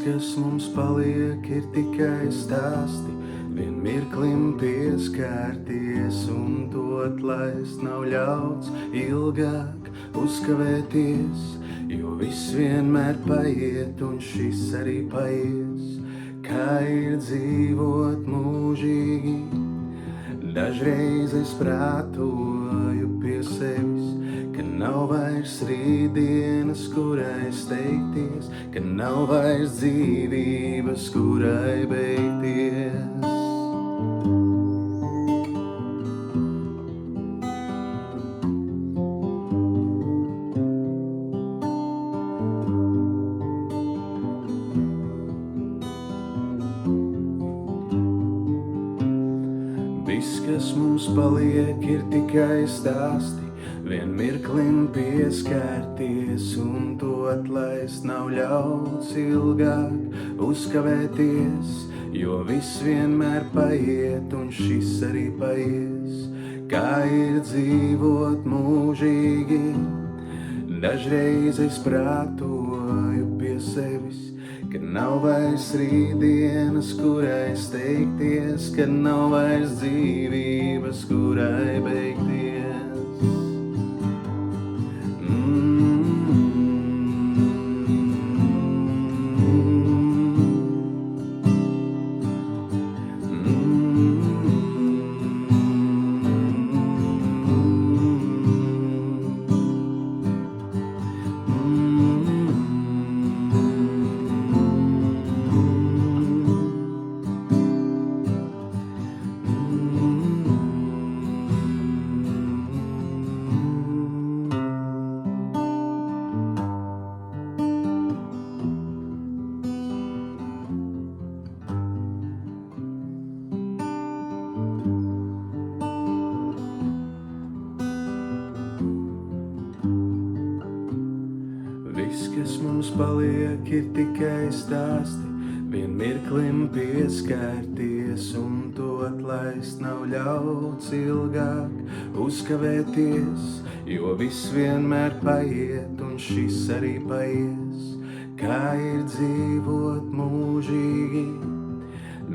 kas mums paliek, ir tikai stāsti, vien mirklim pieskārties un to atlaist nav ļauts ilgāk uzkavēties, jo viss vienmēr paiet un šis arī paies, kā ir dzīvot mūžīgi. Dažreiz es prātoju pie sevis, ka nav vairs rītdienas, kurai steigties, ka nav vairs dzīvības, kurai beigties. Viss, kas mums paliek, ir tikai stāsti, vien mirklim pieskārties un to atlaist nav ļauts ilgāk uzkavēties, jo viss vienmēr paiet un šis arī paies, kā ir dzīvot mūžīgi. Dažreiz es prātoju pie sevis, ka nav vairs rītdienas, kurai steigties, ka nav vairs dzīvības, kurai beigties. Viss, kas mums paliek, ir tikai stāsti, vien mirklim pieskārties un to atlaist nav ļauts ilgāk uzkavēties, jo viss vienmēr paiet un šis arī paies, kā ir dzīvot mūžīgi.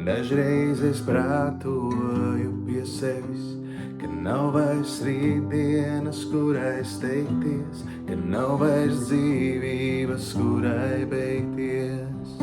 Dažreiz es prātoju pie sevis, ka nav vairs rītdienas, kurai steigties, ka nav vairs dzīvības, kurai beigties.